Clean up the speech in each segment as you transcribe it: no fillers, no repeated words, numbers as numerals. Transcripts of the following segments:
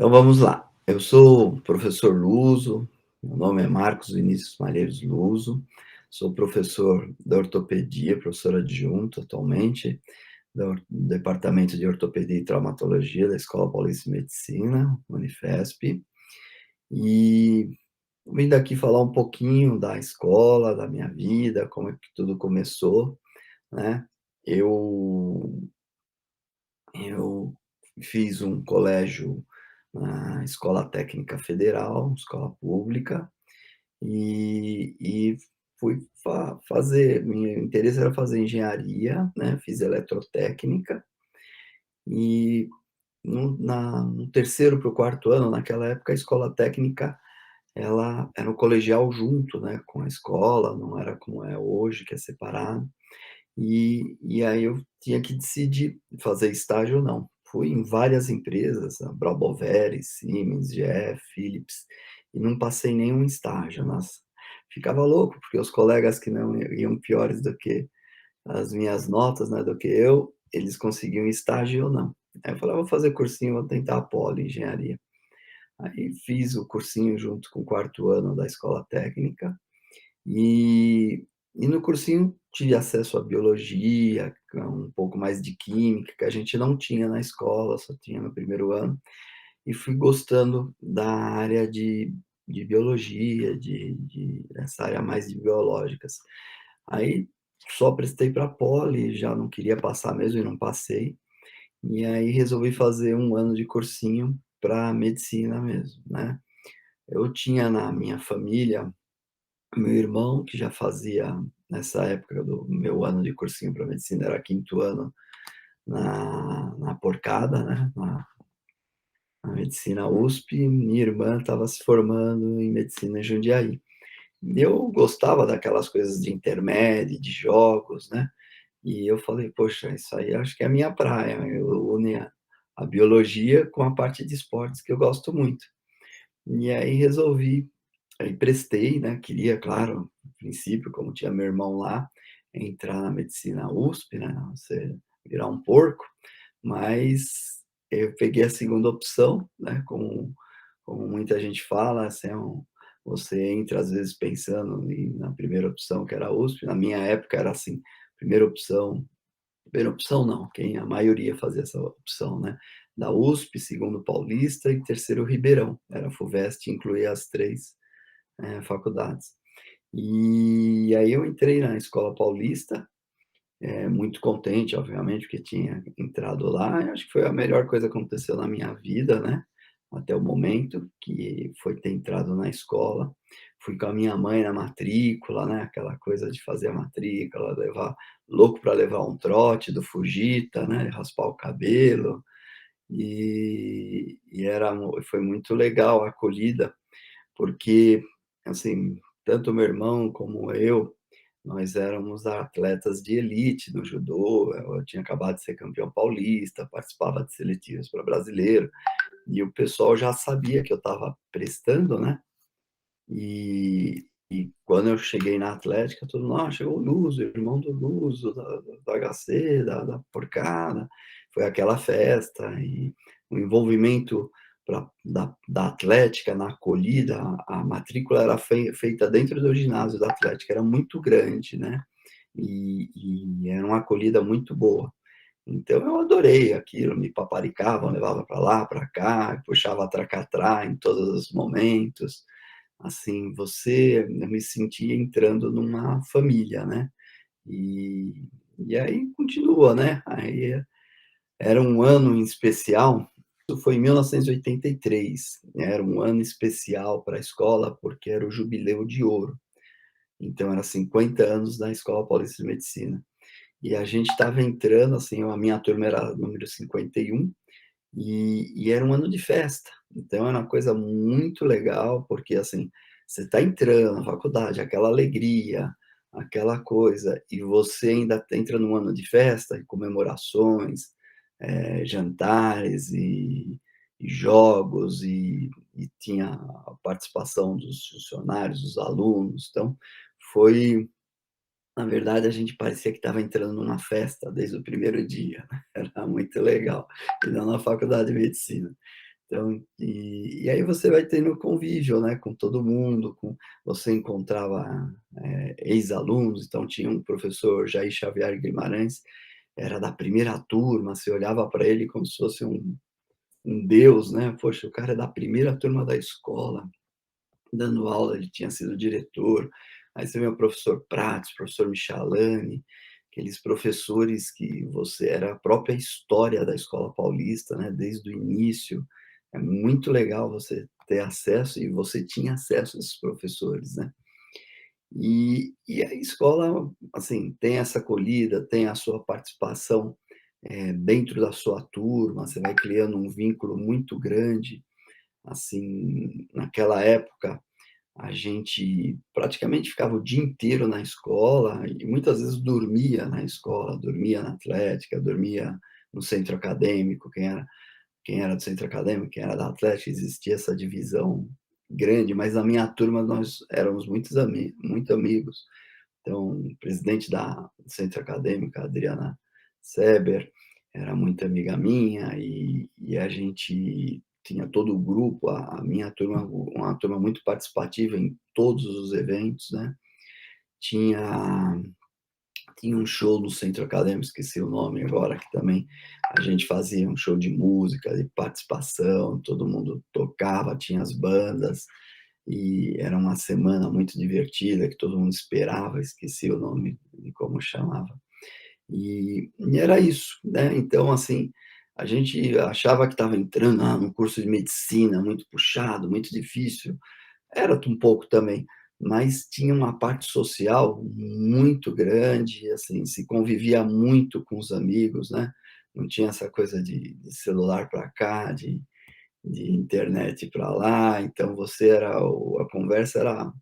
Então vamos lá. Eu sou professor luso, meu nome é Marcos Vinícius Malheiros Luso, sou professor da ortopedia, professor adjunto atualmente, do Departamento de Ortopedia e Traumatologia da Escola Paulista de Medicina, Unifesp, e vim daqui falar um pouquinho da escola, da minha vida, como é que tudo começou, né. Eu eu fiz um colégio na Escola Técnica Federal, escola pública, e fui fazer meu interesse era fazer engenharia, né, fiz eletrotécnica, e no terceiro para o quarto ano, naquela época, a escola técnica, ela era um colegial junto, né, com a escola, não era como é hoje, que é separado. E aí eu tinha que decidir fazer estágio ou não. Fui em várias empresas, a Braubovery, Siemens, GE, Philips, e não passei nenhum estágio, nossa. Ficava louco, porque os colegas que não iam piores do que as minhas notas, né, do que eu, eles conseguiam estágio e eu não. Aí eu falei: "Ah, vou fazer cursinho, vou tentar a poli, engenharia". Aí fiz o cursinho junto com o quarto ano da escola técnica, e no cursinho tive acesso à biologia, a um pouco mais de química, que a gente não tinha na escola, só tinha no primeiro ano, e fui gostando da área de biologia, dessa área mais de biológicas. Aí só prestei para poli, já não queria passar mesmo e não passei, e aí resolvi fazer um ano de cursinho para medicina mesmo, né. Eu tinha na minha família meu irmão, que já fazia, nessa época do meu ano de cursinho para medicina, era quinto ano na Porcada, né, na medicina USP, minha irmã estava se formando em medicina em Jundiaí. E eu gostava daquelas coisas de intermédio, de jogos, né, e eu falei: "Poxa, isso aí acho que é a minha praia", eu une a biologia com a parte de esportes que eu gosto muito. E aí resolvi. Aí prestei, né, queria, claro, no princípio, como tinha meu irmão lá, entrar na medicina USP, né, você virar um porco, mas eu peguei a segunda opção, né, como muita gente fala, assim, você entra às vezes pensando na primeira opção que era a USP, na minha época era assim, primeira opção não, quem a maioria fazia essa opção, né, da USP, segundo Paulista e terceiro Ribeirão, era a FUVEST, incluía as 3 faculdades. E aí eu entrei na Escola Paulista, muito contente, obviamente, porque tinha entrado lá, e acho que foi a melhor coisa que aconteceu na minha vida, né, até o momento, que foi ter entrado na escola. Fui com a minha mãe na matrícula, né, aquela coisa de fazer a matrícula, levar louco para levar um trote do Fujita, né, raspar o cabelo, e foi muito legal a acolhida, porque, assim, tanto meu irmão como eu, nós éramos atletas de elite no judô, eu tinha acabado de ser campeão paulista, participava de seletivas para brasileiro, e o pessoal já sabia que eu estava prestando, né, e quando eu cheguei na atlética, todo mundo: "Ah, chegou o Luso, irmão do Luso, do HC, da porcada". Foi aquela festa e o envolvimento da atlética na acolhida, a matrícula era feita dentro do ginásio da atlética, era muito grande, né, e era uma acolhida muito boa. Então eu adorei aquilo, me paparicavam, levava para lá, para cá, puxava tracatrá em todos os momentos. Assim, eu me sentia entrando numa família, né. E e aí continua, né, aí era um ano em especial, isso foi em 1983, era um ano especial para a escola, porque era o jubileu de ouro, então era 50 anos da Escola Paulista de Medicina. E a gente estava entrando, assim, a minha turma era número 51, e era um ano de festa, então era uma coisa muito legal, porque, assim, você está entrando na faculdade, aquela alegria, aquela coisa, e você ainda entra num ano de festa e comemorações, jantares e jogos, e tinha a participação dos funcionários, dos alunos, então foi, na verdade, a gente parecia que estava entrando numa festa desde o primeiro dia, né, era muito legal, ainda na faculdade de medicina. Então, e aí você vai tendo convívio, né, com todo mundo, com você encontrava, ex-alunos, então tinha um professor Jair Xavier Guimarães, era da primeira turma, você olhava para ele como se fosse um deus, né, poxa, o cara é da primeira turma da escola, dando aula, ele tinha sido diretor. Aí você vê o professor Prates, professor Michalani, aqueles professores que você era a própria história da escola paulista, né, desde o início. É muito legal você ter acesso e você tinha acesso a esses professores, né. E a escola, assim, tem essa acolhida, tem a sua participação, dentro da sua turma, você vai criando um vínculo muito grande, assim, naquela época a gente praticamente ficava o dia inteiro na escola e muitas vezes dormia na escola, dormia na atlética, dormia no centro acadêmico, quem era do centro acadêmico, quem era da atlética, existia essa divisão grande, mas na minha turma nós éramos muito amigos. Então, o presidente do centro acadêmico, a Adriana Seber, era muito amiga minha e a gente tinha todo o grupo, a minha turma, uma turma muito participativa em todos os eventos, né. Tinha tinha um show no centro acadêmico, esqueci o nome agora, que também a gente fazia um show de música, de participação, todo mundo tocava, tinha as bandas, e era uma semana muito divertida, que todo mundo esperava, esqueci o nome de como chamava. E era isso, né, então, assim, a gente achava que estava entrando, num curso de medicina muito puxado, muito difícil, era um pouco também, mas tinha uma parte social muito grande, assim, se convivia muito com os amigos, né, não tinha essa coisa de celular para cá, de internet para lá, então você era a conversa era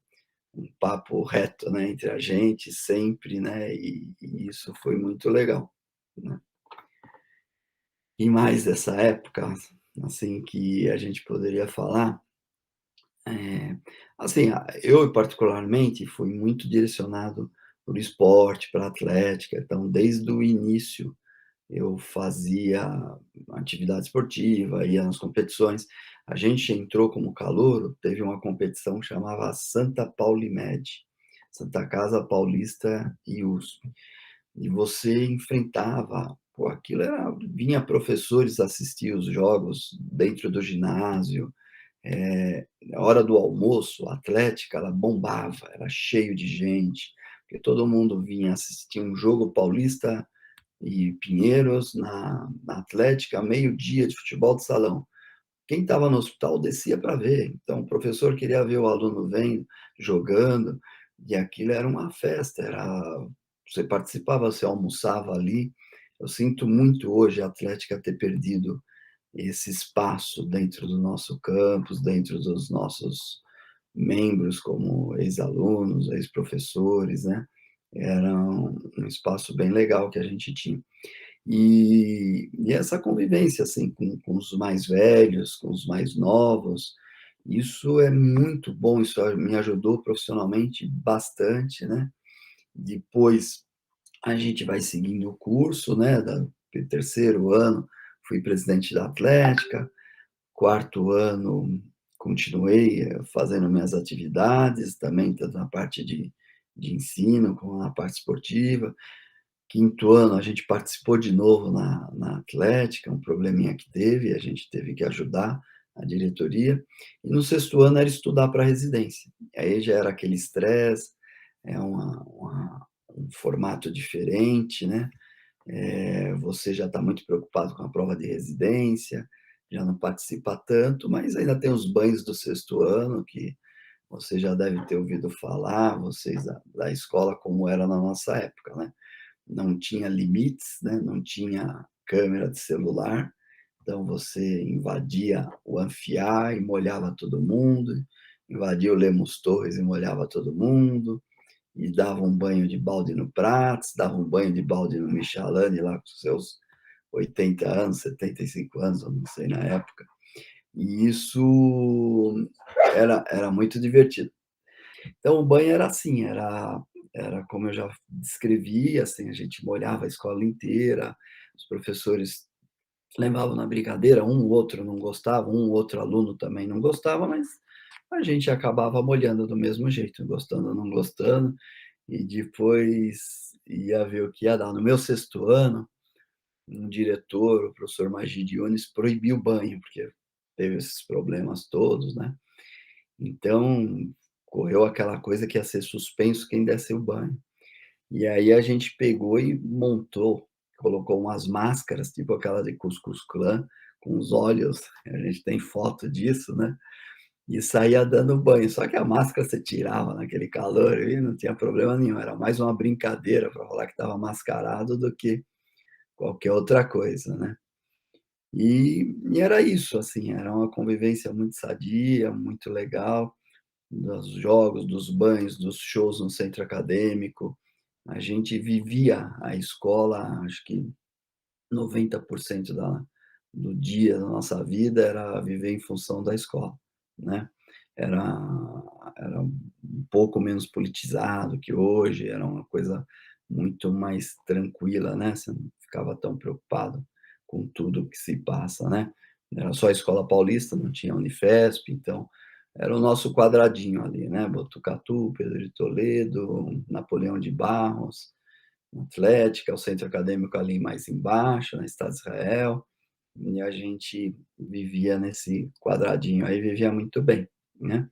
um papo reto, né, entre a gente sempre, né, e isso foi muito legal, né. E mais dessa época, assim, que a gente poderia falar, eh, assim, eu particularmente fui muito direcionado para o esporte, para a atlética, então desde o início eu fazia atividade esportiva, ia nas competições. A gente entrou como calouro, teve uma competição que chamava Santa Paulimed, Santa Casa Paulista e USP. E você enfrentava, pô, aquilo era vinha professores assistir os jogos dentro do ginásio, na hora do almoço, a atlética, ela bombava, era cheio de gente, porque todo mundo vinha assistir um jogo paulista e Pinheiros, na Atlética, meio-dia de futebol de salão. Quem estava no hospital descia para ver, então o professor queria ver o aluno vendo, jogando, e aquilo era uma festa, você participava, você almoçava ali. Eu sinto muito hoje a Atlética ter perdido esse espaço dentro do nosso campus, dentro dos nossos membros como ex-alunos, ex-professores, né. Era um espaço bem legal que a gente tinha. E essa convivência, assim, com os mais velhos, com os mais novos, isso é muito bom, isso me ajudou profissionalmente bastante, né. Depois a gente vai seguindo o curso, né, terceiro ano fui presidente da atlética, quarto ano continuei, fazendo minhas atividades, também tanto na parte de ensino como na parte esportiva. Quinto ano a gente participou de novo na atlética, um probleminha que teve, a gente teve que ajudar a diretoria. E no sexto ano era estudar para residência. Aí já era aquele estresse, é um formato diferente, né, você já está muito preocupado com a prova de residência, já não participa tanto, mas ainda tem os banhos do sexto ano que você já deve ter ouvido falar, vocês da escola, como era na nossa época, né. Não tinha limites, né, não tinha câmera de celular, então você invadia o Anfiá e molhava todo mundo, invadia o Lemos Torres e molhava todo mundo, e dava um banho de balde no Prats, dava um banho de balde no Michelane lá com seus 80 anos, 75 anos, eu não sei na época. E isso era muito divertido. Então o banho era assim, era como eu já descrevi, assim, a gente molhava a escola inteira, os professores levavam na brincadeira, um ou outro não gostava, um ou outro aluno também não gostava, mas a gente acabava molhando do mesmo jeito, gostando ou não gostando, e depois ia ver o que ia dar. No meu sexto ano, um diretor, o professor Magid Yunes, proibiu o banho, porque teve esses problemas todos, né. Então, correu aquela coisa que ia ser suspenso quem desse o banho. E aí a gente pegou e montou, colocou umas máscaras, tipo aquela de Ku Klux Klan, com os olhos, a gente tem foto disso, né, e saía dando banho. Só que a máscara você tirava naquele calor e não tinha problema nenhum, era mais uma brincadeira para falar que estava mascarado do que qualquer outra coisa, né. E era isso, assim, era uma convivência muito sadia, muito legal, dos jogos, dos banhos, dos shows no centro acadêmico. A gente vivia a escola, acho que 90% do dia da nossa vida era viver em função da escola, né. Era era um pouco menos politizado que hoje, era uma coisa muito mais tranquila, né, você não ficava tão preocupado com tudo que se passa, né. Era só a escola paulista, não tinha Unifesp, então era o nosso quadradinho ali, né, Botucatu, Pedro de Toledo, Napoleão de Barros, Atlética, o centro acadêmico ali mais embaixo, na Estado de Israel, e a gente vivia nesse quadradinho aí, vivia muito bem, né.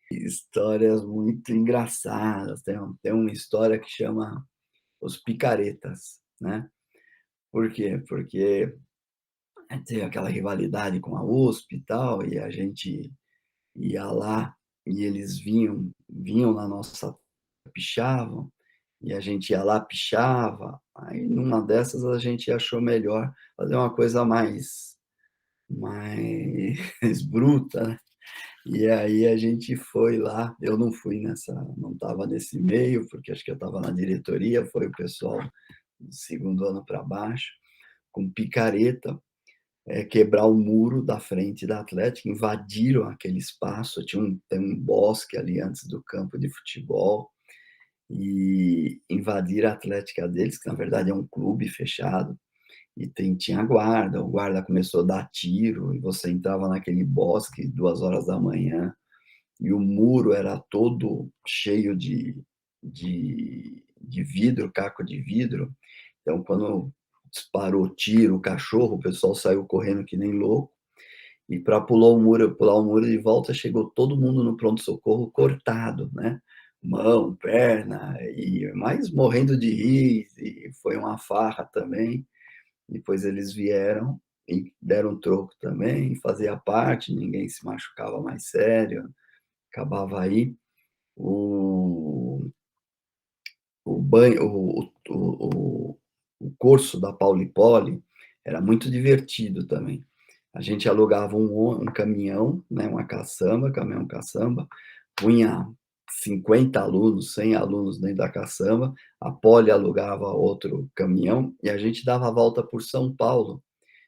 Histórias muito engraçadas, tem uma história que chama Os Picaretas, né. Por quê? Porque tem aquela rivalidade com a USP e tal, e a gente ia lá e eles vinham na nossa, pichavam, e a gente ia lá, pichava, aí numa dessas a gente achou melhor fazer uma coisa mais bruta, né. E aí a gente foi lá, eu não fui nessa, não estava nesse meio, porque acho que eu estava na diretoria, foi o pessoal do segundo ano para baixo, com picareta, quebrar o muro da frente da Atlética, invadiram aquele espaço, tem um bosque ali antes do campo de futebol, e invadiram a Atlética deles, que na verdade é um clube fechado, e tinha guarda, o guarda começou a dar tiro, e você entrava naquele bosque 2 horas da manhã, e o muro era todo cheio de vidro, caco de vidro, então quando disparou tiro, o cachorro, o pessoal saiu correndo que nem louco, e para pular o muro de volta, chegou todo mundo no pronto-socorro cortado, né, mão, perna, mas morrendo de rir, e foi uma farra também. Depois eles vieram e deram troco também, fazia parte, ninguém se machucava mais sério, acabava aí. O o banho o curso da Pauli-Poli era muito divertido também. A gente alugava um caminhão, né, uma caçamba, caminhão caçamba, punha 50 alunos, 100 alunos dentro da caçamba, a Poli alugava outro caminhão e a gente dava a volta por São Paulo.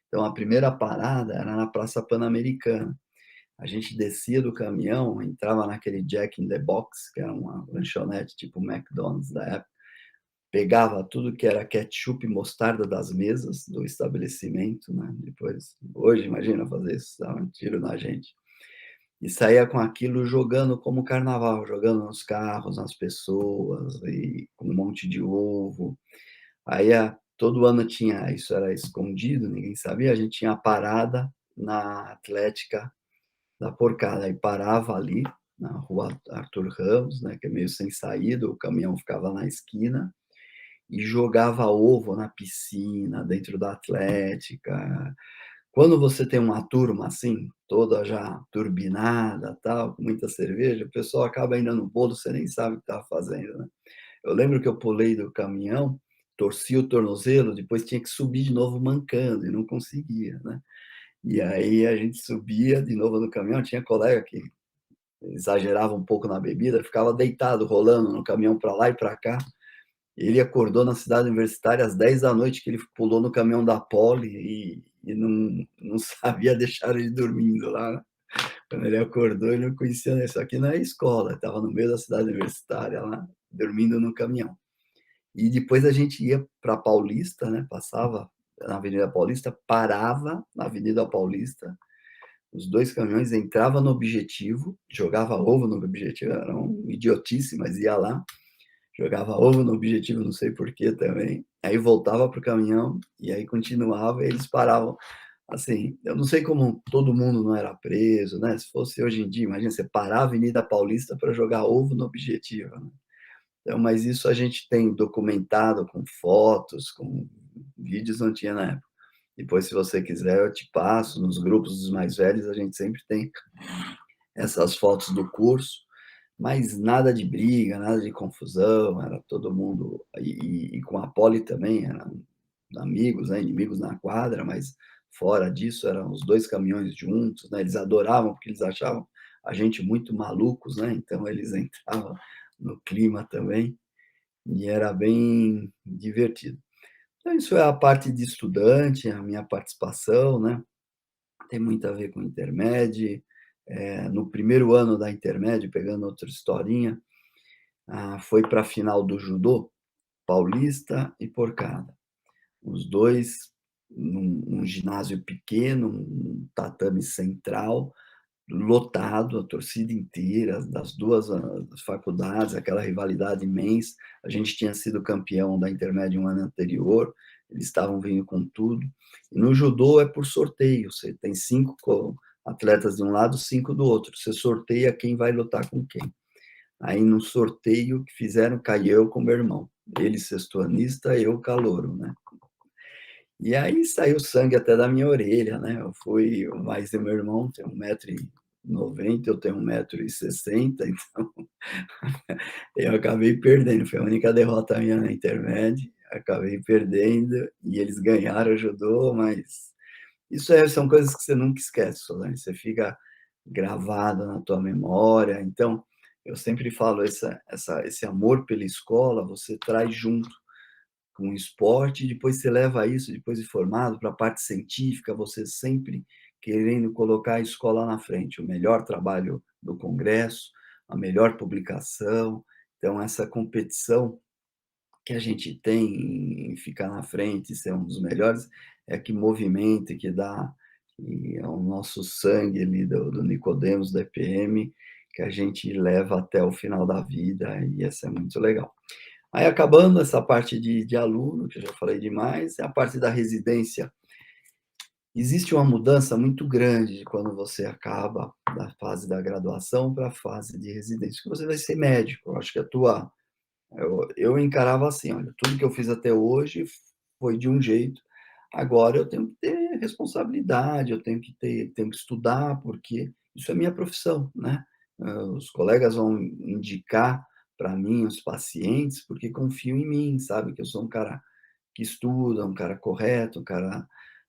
Então a primeira parada era na Praça Pan-Americana. A gente descia do caminhão, entrava naquele Jack in the Box, que era uma lanchonete tipo McDonald's da época, pegava tudo que era ketchup e mostarda das mesas do estabelecimento, né, depois hoje imagina fazer isso, dava um tiro na gente. E saía com aquilo jogando como carnaval, jogando nos carros, nas pessoas, e com um monte de ovo. Aí todo ano tinha isso, era escondido, ninguém sabia, a gente tinha a parada na Atlética da Porcada, aí parava ali na rua Arthur Ramos, né, que é meio sem saída, o caminhão ficava na esquina, e jogava ovo na piscina, dentro da Atlética. Quando você tem uma turma assim, toda já turbinada, tal, com muita cerveja, o pessoal acaba indo no bolo, você nem sabe o que está fazendo, né. Eu lembro que eu pulei do caminhão, torci o tornozelo, depois tinha que subir de novo mancando e não conseguia, né. E aí a gente subia de novo no caminhão, tinha colega que exagerava um pouco na bebida, ficava deitado, rolando no caminhão para lá e para cá. Ele acordou na cidade universitária às 10 da noite, que ele pulou no caminhão da Poli e não sabia deixar ele dormindo lá, né. Quando ele acordou, ele não conhecia, né, isso aqui não é escola, estava no meio da cidade universitária lá, dormindo no caminhão. E depois a gente ia pra Paulista, né, passava na Avenida Paulista, parava na Avenida Paulista, os 2 caminhões entrava no Objetivo, jogava ovo no Objetivo, era uma idiotice, mas ia lá, jogava ovo no Objetivo, não sei porquê também, aí voltava para o caminhão, e aí continuava, e eles paravam. Assim, eu não sei como todo mundo não era preso, né, se fosse hoje em dia, imagina você parar a Avenida Paulista para jogar ovo no Objetivo, né. Então, mas isso a gente tem documentado com fotos, com vídeos, não tinha na época. Depois, se você quiser, eu te passo, nos grupos dos mais velhos, a gente sempre tem essas fotos do curso, mas nada de briga, nada de confusão, era todo mundo e com a Poli também, eram amigos, né, inimigos na quadra, mas fora disso eram os 2 caminhões juntos, né, eles adoravam, porque eles achavam a gente muito malucos, né, então eles entravam no clima também, e era bem divertido. Então isso é a parte de estudante, a minha participação, né, tem muito a ver com o intermédio, no primeiro ano da intermédio, pegando outra historinha, foi para a final do judô, paulista e porcada. Os 2 num ginásio pequeno, um tatame central, lotado, a torcida inteira das 2 faculdades, aquela rivalidade imensa. A gente tinha sido campeão da intermédia um ano anterior, eles estavam vindo com tudo. E no judô é por sorteio, você tem 5 atletas de um lado, 5 do outro, você sorteia quem vai lutar com quem. Aí no sorteio que fizeram, caí eu com meu irmão, ele sextoanista, eu calouro, né. E aí saiu sangue até da minha orelha, né, eu fui o mais do meu irmão tem 1,90 m, eu tenho 1,60 m, então eu acabei perdendo, foi a única derrota minha na intermédio, acabei perdendo e eles ganharam o judô, mas isso são coisas que você nunca esquece, Solange, você fica gravado na tua memória, então eu sempre falo esse amor pela escola, você traz junto com o esporte, e depois você leva isso, depois de formado, para a parte científica, você sempre querendo colocar a escola na frente, o melhor trabalho do congresso, a melhor publicação. Então essa competição que a gente tem em ficar na frente, ser um dos melhores, é que movimenta e que dá e é o nosso sangue ali do Nicodemos, da EPM, que a gente leva até o final da vida, e isso é muito legal. Aí acabando essa parte de aluno, que eu já falei demais, é a parte da residência. Existe uma mudança muito grande de quando você acaba da fase da graduação para a fase de residência, que você vai ser médico, eu acho que a tua eu encarava assim: "Olha, tudo que eu fiz até hoje foi de um jeito, agora eu tenho que ter responsabilidade, eu tenho que estudar, porque isso é minha profissão, né". Os colegas vão indicar para mim os pacientes, porque confiam em mim, sabe, que eu sou um cara que estuda, um cara correto,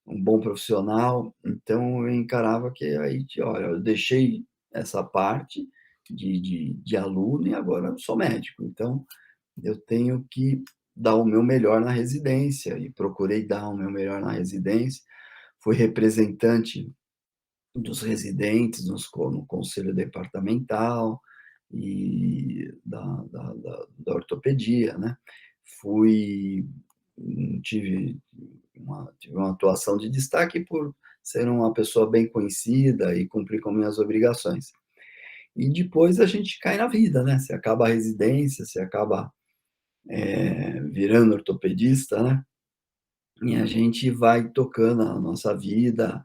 um bom profissional, então eu encarava que aí olha, eu deixei essa parte de aluno e agora eu sou médico, então eu tenho que dar o meu melhor na residência e procurei dar o meu melhor na residência. Fui representante dos residentes no conselho departamental e da ortopedia, né. Fui tive uma atuação de destaque por ser uma pessoa bem conhecida e cumprir com minhas obrigações. E depois a gente cai na vida, né, você acaba a residência, você acaba virando ortopedista, né, e a gente vai tocando a nossa vida,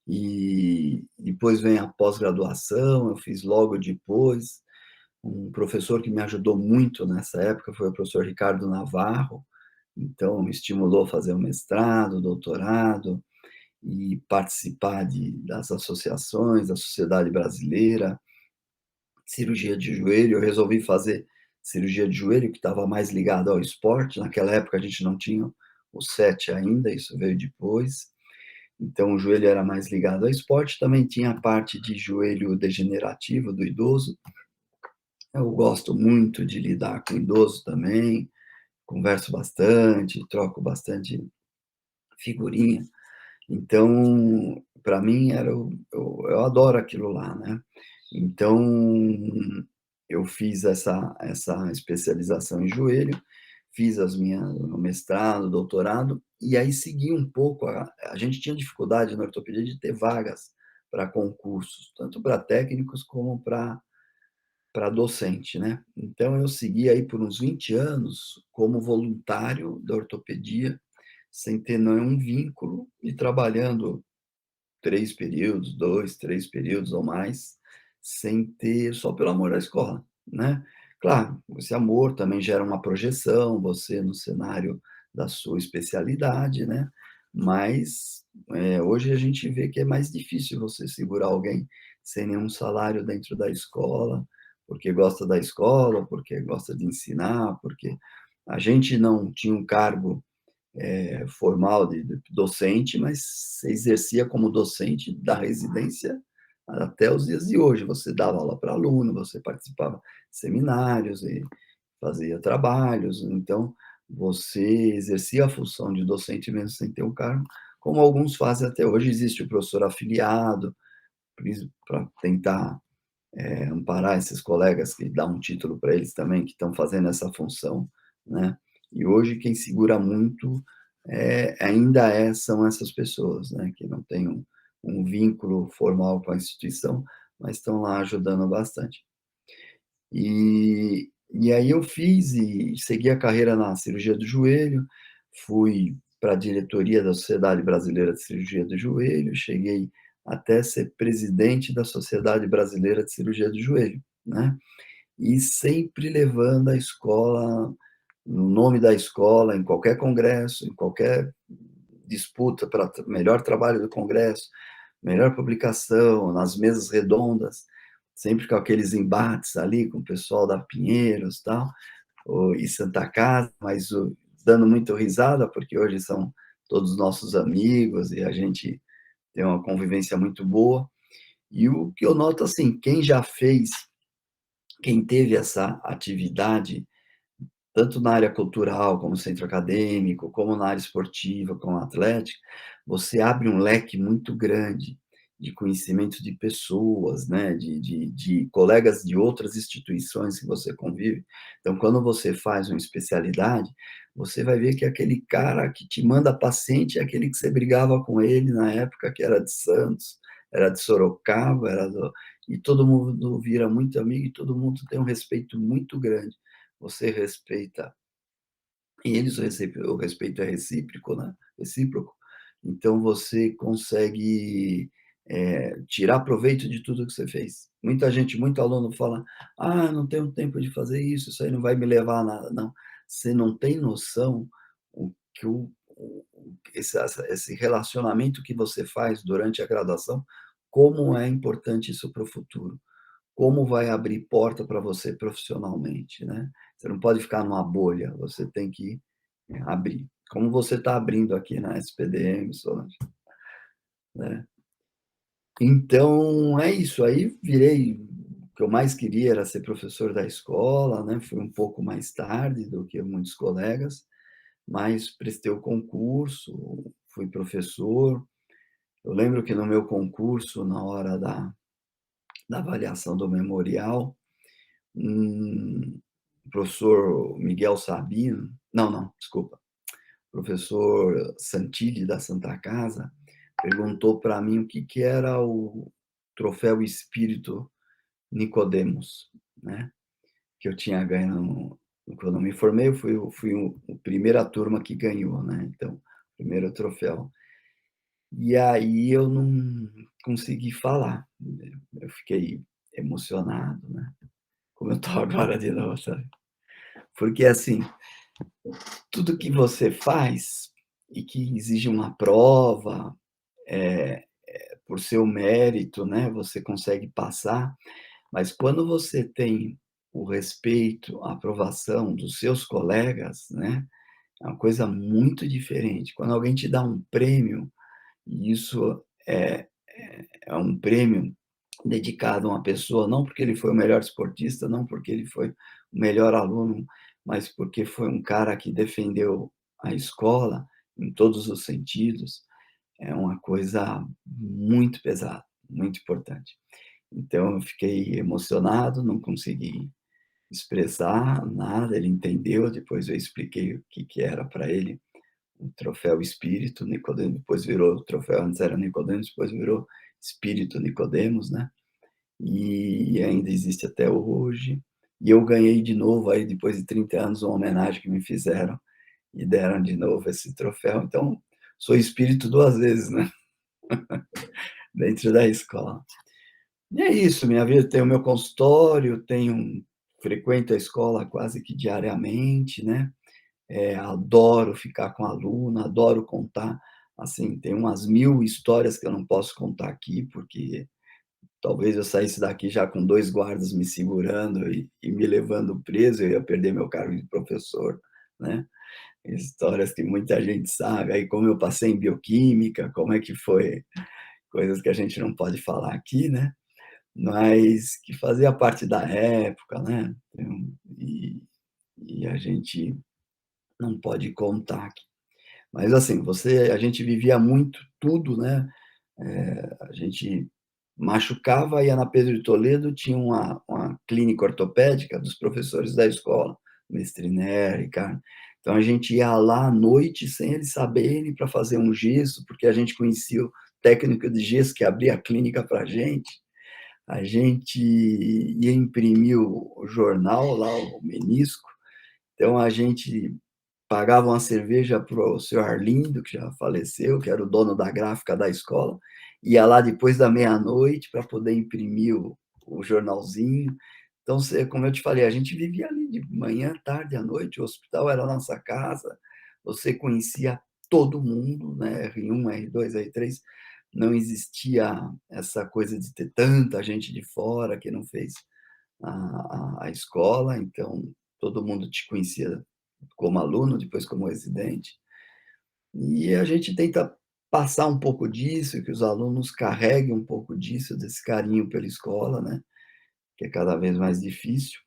e depois vem a pós-graduação, eu fiz logo depois. Um professor que me ajudou muito nessa época foi o professor Ricardo Navarro, então me estimulou a fazer o mestrado, doutorado e participar das associações, da Sociedade Brasileira, cirurgia de joelho. Eu resolvi fazer cirurgia de joelho, que estava mais ligado ao esporte. Naquela época a gente não tinha o SET ainda, isso veio depois. Então o joelho era mais ligado ao esporte. Também tinha a parte de joelho degenerativo do idoso. Eu gosto muito de lidar com idoso também, converso bastante, troco bastante figurinha. Então, para mim era eu adoro aquilo lá, né. Então, eu fiz essa especialização em joelho, fiz as minhas o mestrado, doutorado, e aí segui um pouco a gente tinha dificuldade na ortopedia de ter vagas para concursos, tanto para técnicos como para docente, né. Então eu segui aí por uns 20 anos como voluntário da ortopedia, sem ter nenhum vínculo e trabalhando 3 períodos, 2, 3 períodos ou mais, sem ter só pelo amor à escola, né. Claro, esse amor também gera uma projeção, você no cenário da sua especialidade, né, mas, hoje a gente vê que é mais difícil você segurar alguém sem nenhum salário dentro da escola, porque gosta da escola, porque gosta de ensinar, porque a gente não tinha um cargo formal de docente, mas você exercia como docente da residência até os dias de hoje. Você dava aula para aluno, você participava de seminários e fazia trabalhos, então você exercia a função de docente mesmo sem ter um cargo, como alguns fazem até hoje. Existe o professor afiliado, para tentar, amparar esses colegas que dá um título para eles também, que estão fazendo essa função, né. E hoje quem segura muito, ainda são essas pessoas, né, que não têm um vínculo formal com a instituição, mas estão lá ajudando bastante. E aí eu fiz e segui a carreira na cirurgia do joelho, fui para a diretoria da Sociedade Brasileira de Cirurgia do Joelho, cheguei até ser presidente da Sociedade Brasileira de Cirurgia do Joelho, né. E sempre levando a escola, no nome da escola, em qualquer congresso, em qualquer disputa para melhor trabalho do congresso, melhor publicação, nas mesas redondas, sempre com aqueles embates ali com o pessoal da Pinheiros, tal, e Santa Casa, mas dando muito risada, porque hoje são todos nossos amigos e a gente tem uma convivência muito boa. E o que eu noto, assim, quem teve essa atividade tanto na área cultural, como centro acadêmico, como na área esportiva, como atlética, você abre um leque muito grande de conhecimento de pessoas, né, de colegas de outras instituições que você convive. Então, quando você faz uma especialidade, você vai ver que aquele cara que te manda paciente é aquele que você brigava com ele na época que era de Santos, era de Sorocaba, era do e todo mundo vira muito amigo e todo mundo tem um respeito muito grande. Você respeita e eles o respeito é recíproco, né, recíproco, então você consegue, tirar proveito de tudo que você fez. Muita gente, muito aluno fala: "Ah, não tenho tempo de fazer isso, isso aí não vai me levar a nada". Não, você não tem noção o que esse relacionamento que você faz durante a graduação, como é importante isso para o futuro. Como vai abrir porta para você profissionalmente, né. Você não pode ficar numa bolha, você tem que, abrir. Como você está abrindo aqui na SPDM, Solange, né. Então é isso, aí virei o que eu mais queria era ser professor da escola, né, fui um pouco mais tarde do que muitos colegas, mas prestei o concurso, fui professor. Eu lembro que no meu concurso, na hora da avaliação do memorial, um professor Miguel Sabino, não, não, desculpa, professor Santilli da Santa Casa, perguntou para mim o que que era o troféu Espírito Nicodemos, né, que eu tinha ganho quando eu me formei, eu fui o primeira turma que ganhou, né, então, primeiro troféu. E aí eu não consegui falar, eu fiquei emocionado, né, como eu estou agora de novo, sabe. Porque assim, tudo que você faz e que exige uma prova, por seu mérito, né, você consegue passar, mas quando você tem o respeito, a aprovação dos seus colegas, né, é uma coisa muito diferente. Quando alguém te dá um prêmio, e isso é um prêmio dedicado a uma pessoa, não porque ele foi o melhor esportista, não porque ele foi o melhor aluno, mas porque foi um cara que defendeu a escola em todos os sentidos, é uma coisa muito pesada, muito importante. Então eu fiquei emocionado, não consegui expressar nada, ele entendeu, depois eu expliquei o que que era para ele o troféu espírito, Nicodemo depois virou o troféu, antes era Nicodemos, depois virou espírito Nicodemos, né, e ainda existe até hoje. E eu ganhei de novo aí depois de 30 anos uma homenagem que me fizeram e deram de novo esse troféu, então sou espírito 2 vezes, né, dentro da escola. E é isso, minha vida, tenho meu consultório, frequento a escola quase que diariamente, né, adoro ficar com aluno, adoro contar, assim, tem umas 1000 histórias que eu não posso contar aqui, porque talvez eu saísse daqui já com 2 guardas me segurando e me levando preso, eu ia perder meu cargo de professor, né. Histórias que muita gente sabe, aí como eu passei em bioquímica, como é que foi, coisas que a gente não pode falar aqui, né, mas que fazia parte da época, né, e a gente não pode contar aqui. Mas assim, a gente vivia muito tudo, né, a gente machucava, ia na Pedro de Toledo, tinha uma clínica ortopédica dos professores da escola, mestre Nery, cara. Então a gente ia lá à noite, sem eles saberem, para fazer um gesso, porque a gente conhecia o técnico de gesso que abria a clínica para gente. A gente ia imprimir o jornal lá, o menisco, então a gente pagava uma cerveja para o senhor Arlindo, que já faleceu, que era o dono da gráfica da escola, ia lá depois da meia-noite para poder imprimir o jornalzinho. Então você, como eu te falei, a gente vivia ali de manhã, tarde, à noite, o hospital era a nossa casa, você conhecia todo mundo, né, R1, R2, R3, não existia essa coisa de ter tanta gente de fora que não fez a escola, então todo mundo te conhecia como aluno, depois como residente. E a gente tenta passar um pouco disso, que os alunos carreguem um pouco disso, desse carinho pela escola, né, que é cada vez mais difícil,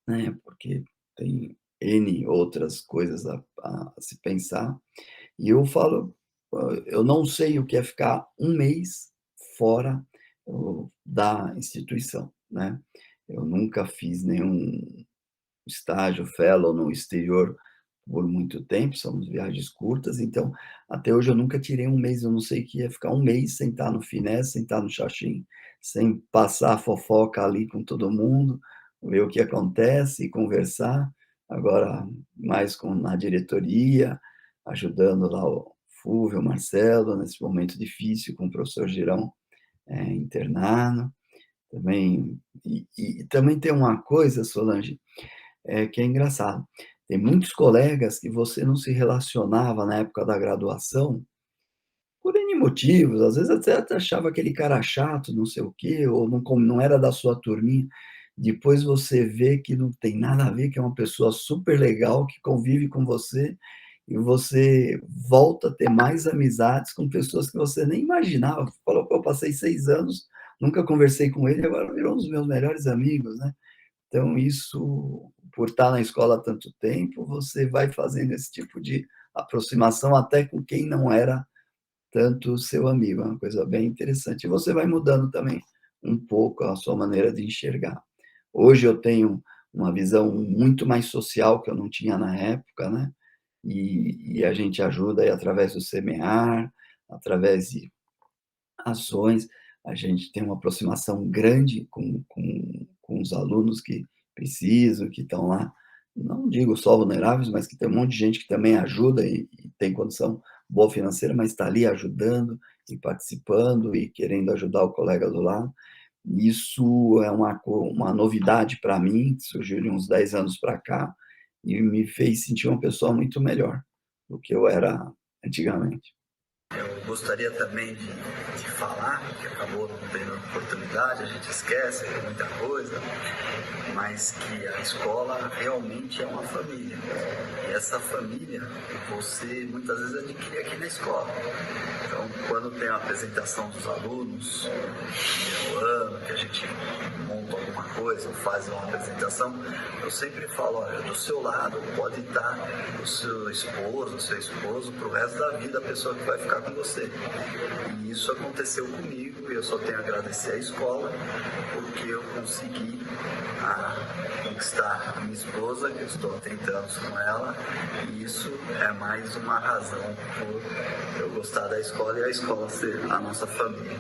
né, porque tem N outras coisas a se pensar. E eu falo, eu não sei o que é ficar um mês fora da instituição, né. Eu nunca fiz nenhum estágio, fellow no exterior por muito tempo, são viagens curtas, então, até hoje eu nunca tirei um mês, eu não sei o que é ficar um mês sem estar no finesse, sem estar no xaxim, sem passar a fofoca ali com todo mundo, ver o que acontece e conversar. Agora mais na diretoria, ajudando lá o Fúvio, o Marcelo, nesse momento difícil com o professor Girão, internado, também e também tem uma coisa, Solange, que é engraçado. Tem muitos colegas que você não se relacionava na época da graduação, por N motivos, às vezes até achava aquele cara chato, não sei o quê, ou não era da sua turminha. Depois você vê que não tem nada a ver, que é uma pessoa super legal, que convive com você, e você volta a ter mais amizades com pessoas que você nem imaginava. Falou: "Pô, eu passei 6 anos, nunca conversei com ele, agora virou um dos meus melhores amigos", né. Então isso, por estar na escola há tanto tempo, você vai fazendo esse tipo de aproximação até com quem não era tanto seu amigo, é uma coisa bem interessante. E você vai mudando também um pouco a sua maneira de enxergar. Hoje eu tenho uma visão muito mais social que eu não tinha na época, né, e a gente ajuda aí através do semear, através de ações, a gente tem uma aproximação grande com os alunos que precisam, que estão lá, não digo só vulneráveis, mas que tem um monte de gente que também ajuda e tem condição boa financeira, mas está ali ajudando e participando e querendo ajudar o colega do lado. Isso é uma novidade para mim, que surgiu de uns 10 anos para cá, e me fez sentir uma pessoa muito melhor do que eu era antigamente. Eu gostaria também de falar, que acabou não tendo oportunidade, a gente esquece, tem muita coisa, mas que a escola realmente é uma família. E essa família você muitas vezes adquire aqui na escola. Então, quando tem a apresentação dos alunos, no ano, que a gente monta alguma coisa, ou faz uma apresentação, eu sempre falo, olha, do seu lado pode estar o seu esposo pro resto da vida, a pessoa que vai ficar com você. E isso aconteceu comigo, e eu só tenho a agradecer à escola, porque eu consegui conquistar a minha esposa, que eu estou há 30 anos com ela, e isso é mais uma razão por eu gostar da escola e a escola ser a nossa família.